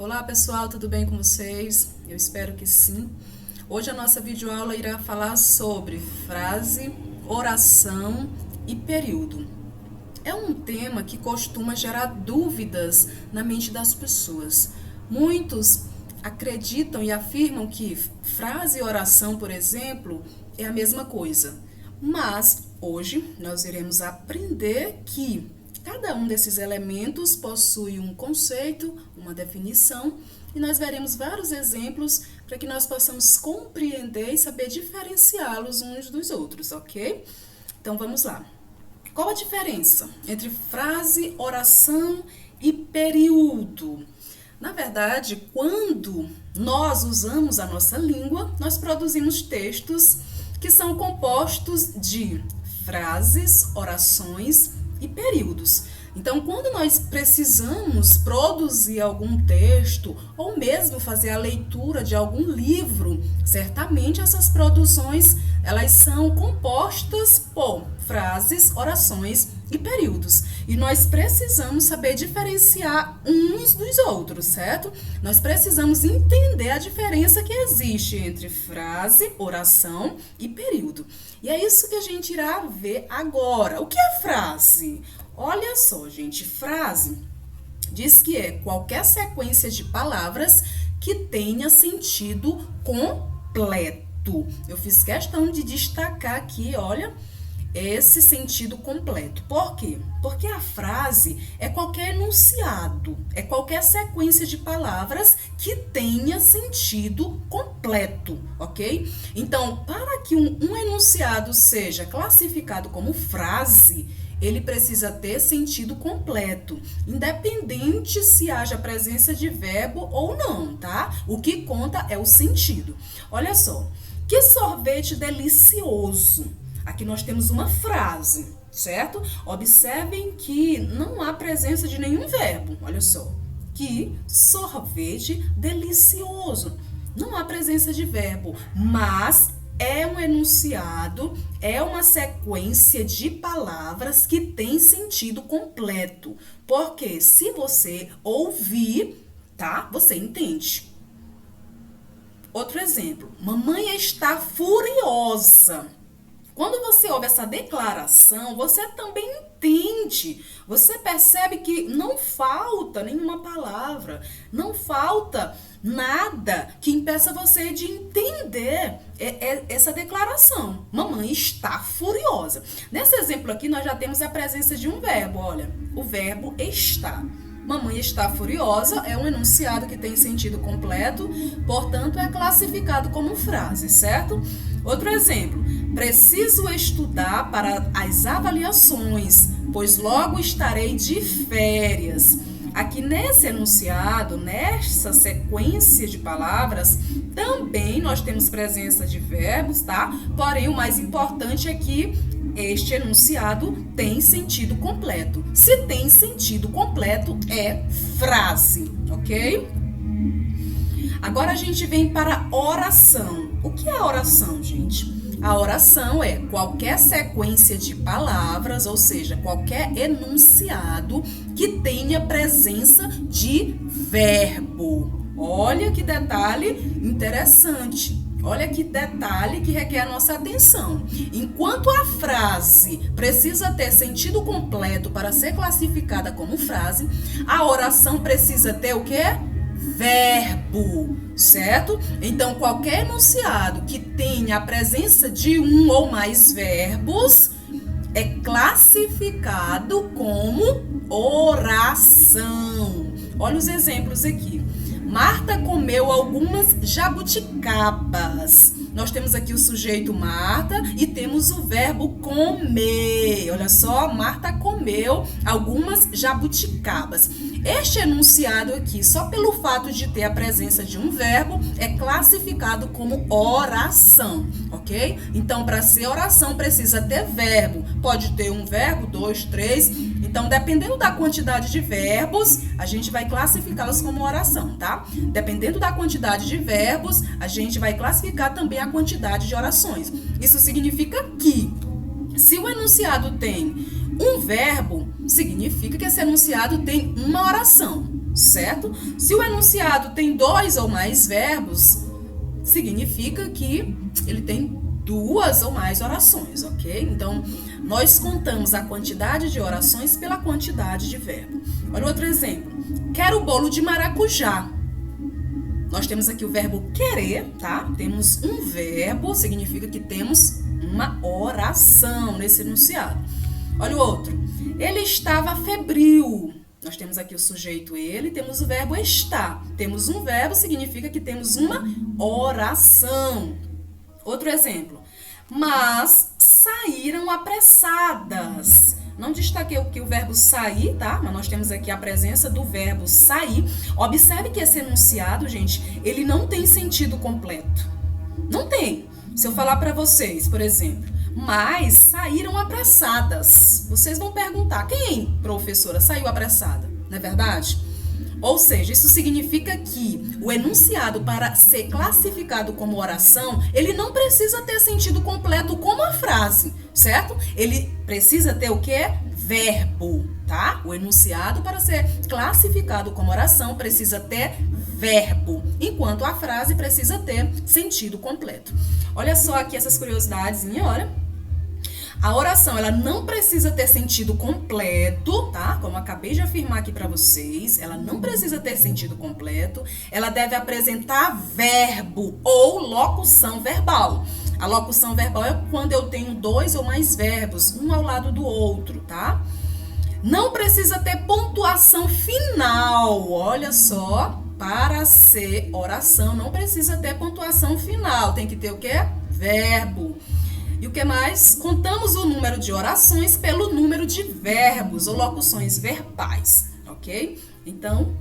Olá pessoal, tudo bem com vocês? Eu espero que sim. Hoje a nossa videoaula irá falar sobre frase, oração e período. É um tema que costuma gerar dúvidas na mente das pessoas. Muitos acreditam e afirmam que frase e oração, por exemplo, é a mesma coisa. Mas hoje nós iremos aprender que cada um desses elementos possui um conceito, uma definição, e nós veremos vários exemplos para que nós possamos compreender e saber diferenciá-los uns dos outros, ok? Então vamos lá. Qual a diferença entre frase, oração e período? Na verdade, quando nós usamos a nossa língua, nós produzimos textos que são compostos de frases, orações e períodos. Então, quando nós precisamos produzir algum texto ou mesmo fazer a leitura de algum livro, certamente essas produções elas são compostas por frases, orações e períodos. E nós precisamos saber diferenciar uns dos outros, certo? Nós precisamos entender a diferença que existe entre frase, oração e período. E é isso que a gente irá ver agora. O que é frase? Olha só, gente, frase diz que é qualquer sequência de palavras que tenha sentido completo. Eu fiz questão de destacar aqui, olha, esse sentido completo. Por quê? Porque a frase é qualquer enunciado, é qualquer sequência de palavras que tenha sentido completo, ok? Então, para que um enunciado seja classificado como frase, ele precisa ter sentido completo, independente se haja presença de verbo ou não, tá? O que conta é o sentido. Olha só, que sorvete delicioso. Aqui nós temos uma frase, certo? Observem que não há presença de nenhum verbo. Olha só, que sorvete delicioso. Não há presença de verbo, mas é um enunciado, é uma sequência de palavras que tem sentido completo. Porque se você ouvir, tá? Você entende. Outro exemplo. Mamãe está furiosa. Quando você ouve essa declaração, você também entende. Você percebe que não falta nenhuma palavra, não falta nada que impeça você de entender essa declaração. Mamãe está furiosa. Nesse exemplo aqui, nós já temos a presença de um verbo, olha, o verbo está. Mamãe está furiosa é um enunciado que tem sentido completo, portanto, é classificado como frase, certo? Outro exemplo, preciso estudar para as avaliações, pois logo estarei de férias. Aqui nesse enunciado, nessa sequência de palavras, também nós temos presença de verbos, tá? Porém, o mais importante é que este enunciado tem sentido completo. Se tem sentido completo, é frase, ok? Agora a gente vem para oração. O que é oração, gente? A oração é qualquer sequência de palavras, ou seja, qualquer enunciado que tenha presença de verbo. Olha que detalhe interessante. Olha que detalhe que requer a nossa atenção. Enquanto a frase precisa ter sentido completo para ser classificada como frase, a oração precisa ter o quê? Verbo, certo? Então, qualquer enunciado que tenha a presença de um ou mais verbos é classificado como oração. Olha os exemplos aqui. Marta comeu algumas jabuticabas. Nós temos aqui o sujeito Marta e temos o verbo comer. Olha só, Marta comeu algumas jabuticabas. Este enunciado aqui, só pelo fato de ter a presença de um verbo, é classificado como oração, ok? Então, para ser oração, precisa ter verbo. Pode ter um verbo, 2, 3. Então, dependendo da quantidade de verbos, a gente vai classificá-los como oração, tá? Dependendo da quantidade de verbos, a gente vai classificar também a quantidade de orações. Isso significa que, se o enunciado tem um verbo, significa que esse enunciado tem uma oração. certo? Se o enunciado tem 2 ou mais verbos, significa que ele tem 2 ou mais orações, ok? Então, nós contamos a quantidade de orações pela quantidade de verbo. Olha outro exemplo. Quero bolo de maracujá. Nós temos aqui o verbo querer, tá? Temos um verbo, significa que temos uma oração nesse enunciado. Olha o outro. Ele estava febril. Nós temos aqui o sujeito ele, temos o verbo estar. Temos um verbo, significa que temos uma oração. Outro exemplo. Mas saíram apressadas. Não destaquei aqui o verbo sair, tá? Mas nós temos aqui a presença do verbo sair. Observe que esse enunciado, gente, ele não tem sentido completo. Não tem. Se eu falar para vocês, por exemplo, mas saíram apressadas. Vocês vão perguntar, quem, professora, saiu apressada? Não é verdade? Ou seja, isso significa que o enunciado, para ser classificado como oração, ele não precisa ter sentido completo como a frase, certo? Ele precisa ter o quê? Verbo, tá? O enunciado, para ser classificado como oração, precisa ter verbo, enquanto a frase precisa ter sentido completo. Olha só aqui essas curiosidades, olha. A oração, ela não precisa ter sentido completo, tá? Como eu acabei de afirmar aqui para vocês, ela não precisa ter sentido completo. Ela deve apresentar verbo ou locução verbal. A locução verbal é quando eu tenho 2 ou mais verbos, um ao lado do outro, tá? Não precisa ter pontuação final, olha só. Para ser oração, não precisa ter pontuação final. Tem que ter o quê? Verbo. E o que mais? Contamos o número de orações pelo número de verbos ou locuções verbais, ok? Então,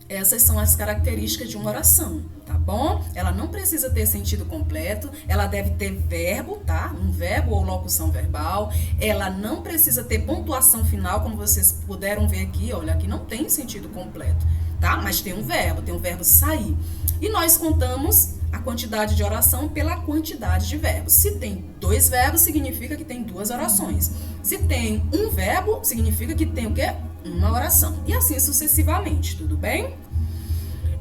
essas são as características de uma oração, tá bom? Ela não precisa ter sentido completo, ela deve ter verbo, tá? Um verbo ou locução verbal. Ela não precisa ter pontuação final, como vocês puderam ver aqui, olha, aqui não tem sentido completo, tá? Mas tem um verbo sair. E nós contamos a quantidade de oração pela quantidade de verbos. Se tem 2 verbos, significa que tem 2 orações. Se tem um verbo, significa que tem o quê? Uma oração. E assim sucessivamente, tudo bem?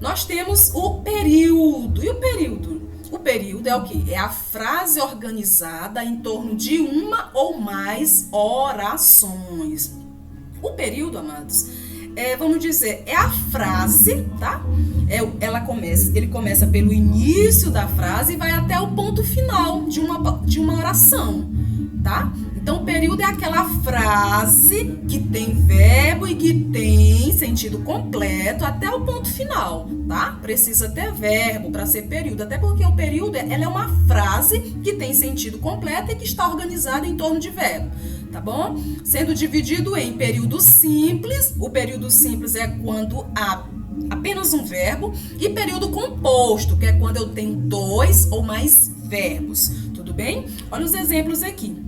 Nós temos o período. E o período? O período é o quê? É a frase organizada em torno de uma ou mais orações. O período, amados, vamos dizer, é a frase, tá? Ele começa pelo início da frase e vai até o ponto final de uma oração, tá? Então, o período é aquela frase que tem verbo e que tem sentido completo até o ponto final, tá? Precisa ter verbo para ser período, até porque o período ela é uma frase que tem sentido completo e que está organizada em torno de verbo. Tá bom? Sendo dividido em período simples. O período simples é quando há apenas um verbo. E período composto, que é quando eu tenho 2 ou mais verbos. Tudo bem? Olha os exemplos aqui.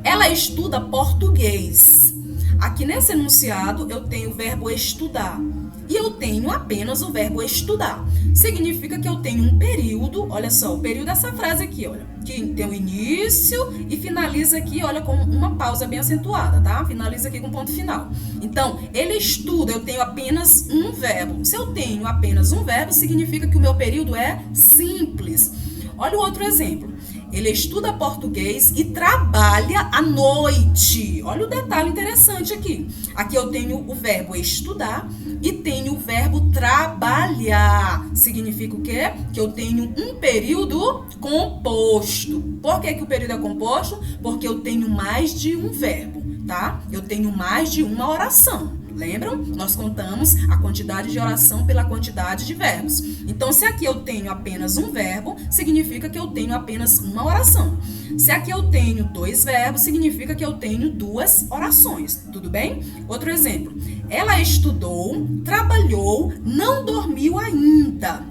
Ela estuda português. Aqui nesse enunciado eu tenho o verbo estudar. E eu tenho apenas o verbo estudar. Significa que eu tenho um período, olha só, o período dessa frase aqui, olha, que tem o início e finaliza aqui, olha, com uma pausa bem acentuada, tá? Finaliza aqui com ponto final. Então, ele estuda, eu tenho apenas um verbo. Se eu tenho apenas um verbo, significa que o meu período é simples. Olha o outro exemplo. Ele estuda português e trabalha à noite. Olha o detalhe interessante aqui. Aqui eu tenho o verbo estudar e tenho o verbo trabalhar. Significa o quê? Que eu tenho um período composto. Por que o período é composto? Porque eu tenho mais de um verbo, tá? Eu tenho mais de uma oração. Lembram? Nós contamos a quantidade de oração pela quantidade de verbos. Então, se aqui eu tenho apenas um verbo, significa que eu tenho apenas uma oração. Se aqui eu tenho 2 verbos, significa que eu tenho 2 orações. Tudo bem? Outro exemplo. Ela estudou, trabalhou, não dormiu ainda.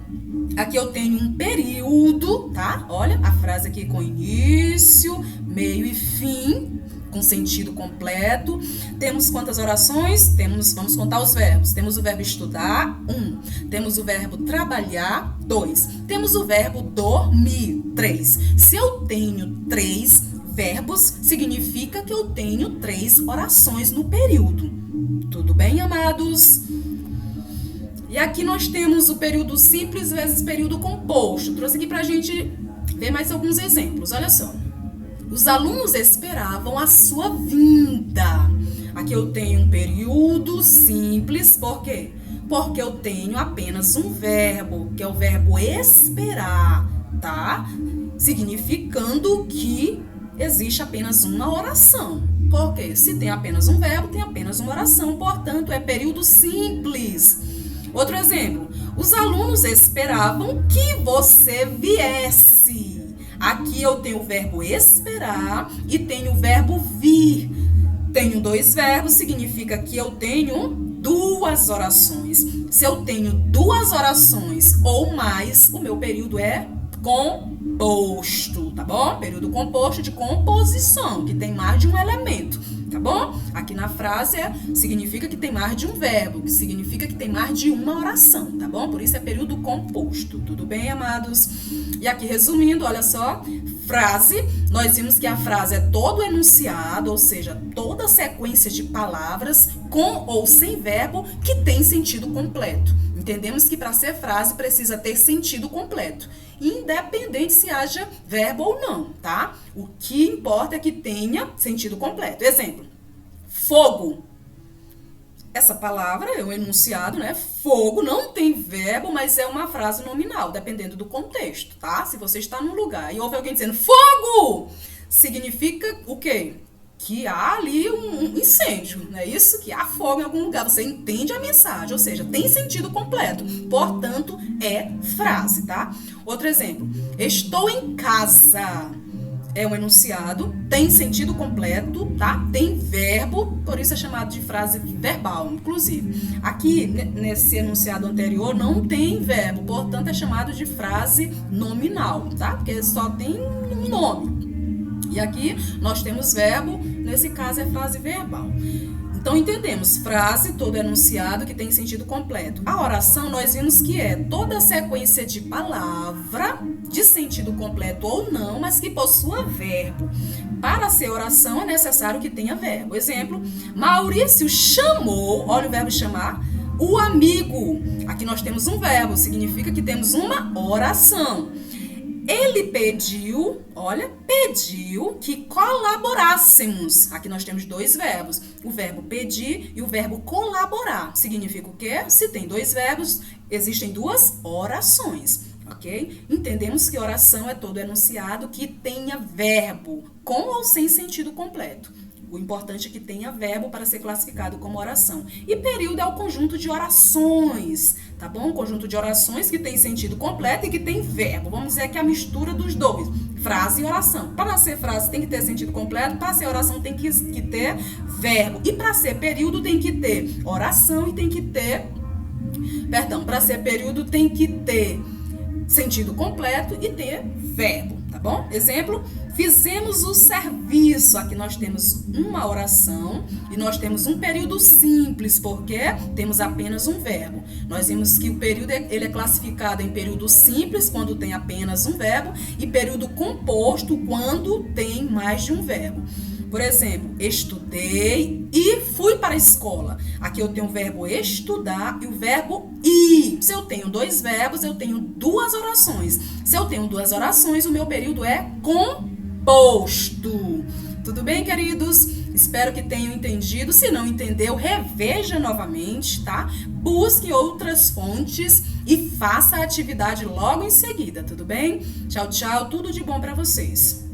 Aqui eu tenho um período, tá? Olha, a frase aqui com início, meio e fim, com sentido completo. Temos quantas orações? Vamos contar os verbos. Temos o verbo estudar, 1. Temos o verbo trabalhar, 2. Temos o verbo dormir, 3. Se eu tenho 3 verbos, significa que eu tenho 3 orações no período. Tudo bem, amados? E aqui nós temos o período simples vezes período composto. Trouxe aqui pra gente ver mais alguns exemplos. Olha só. Os alunos esperavam a sua vinda. Aqui eu tenho um período simples, por quê? Porque eu tenho apenas um verbo, que é o verbo esperar, tá? Significando que existe apenas uma oração. Porque se tem apenas um verbo, tem apenas uma oração. Portanto, é período simples. Outro exemplo. Os alunos esperavam que você viesse. Aqui eu tenho o verbo esperar e tenho o verbo vir. Tenho dois verbos, significa que eu tenho duas orações. Se eu tenho duas orações ou mais, o meu período é composto, tá bom? Período composto de composição, que tem mais de um elemento, tá bom? Aqui na frase significa que tem mais de um verbo, que significa que tem mais de uma oração, tá bom? Por isso é período composto, tudo bem, amados? E aqui, resumindo, olha só, frase, nós vimos que a frase é todo enunciado, ou seja, toda sequência de palavras com ou sem verbo que tem sentido completo. Entendemos que para ser frase precisa ter sentido completo, independente se haja verbo ou não, tá? O que importa é que tenha sentido completo. Exemplo, fogo. Essa palavra é um enunciado, né? Fogo não tem verbo, mas é uma frase nominal, dependendo do contexto, tá? Se você está num lugar e ouve alguém dizendo fogo, significa o quê? Que há ali um incêndio, não é isso? Que há fogo em algum lugar, você entende a mensagem, ou seja, tem sentido completo, portanto, é frase, tá? Outro exemplo, estou em casa, é um enunciado, tem sentido completo, tá? Tem verbo, por isso é chamado de frase verbal, inclusive. Aqui, nesse enunciado anterior, não tem verbo, portanto, é chamado de frase nominal, tá? Porque só tem um nome. E aqui nós temos verbo, nesse caso é frase verbal. Então entendemos, frase, todo enunciado que tem sentido completo. A oração nós vimos que é toda a sequência de palavra, de sentido completo ou não, mas que possua verbo. Para ser oração é necessário que tenha verbo. Exemplo, Maurício chamou, olha o verbo chamar, o amigo. Aqui nós temos um verbo, significa que temos uma oração. Ele pediu, olha, pediu que colaborássemos. Aqui nós temos dois verbos, o verbo pedir e o verbo colaborar. Significa o quê? Se tem dois verbos, existem duas orações, ok? Entendemos que oração é todo enunciado que tenha verbo, com ou sem sentido completo. O importante é que tenha verbo para ser classificado como oração. E período é o conjunto de orações, tá bom? O conjunto de orações que tem sentido completo e que tem verbo. Vamos dizer que é a mistura dos dois, frase e oração. Para ser frase tem que ter sentido completo, para ser oração tem que ter verbo. E para ser período tem que ter oração e tem que ter... Perdão, para ser período tem que ter sentido completo e ter verbo, tá bom? Exemplo, fizemos o serviço. Aqui nós temos uma oração e nós temos um período simples, porque temos apenas um verbo. Nós vimos que o período ele é classificado em período simples, quando tem apenas um verbo, e período composto, quando tem mais de um verbo. Por exemplo, estudei e fui para a escola. Aqui eu tenho o verbo estudar e o verbo ir. Se eu tenho dois verbos, eu tenho duas orações. Se eu tenho duas orações, o meu período é composto. Tudo bem, queridos? Espero que tenham entendido. Se não entendeu, reveja novamente, tá? Busque outras fontes e faça a atividade logo em seguida, tudo bem? Tchau, tchau. Tudo de bom para vocês.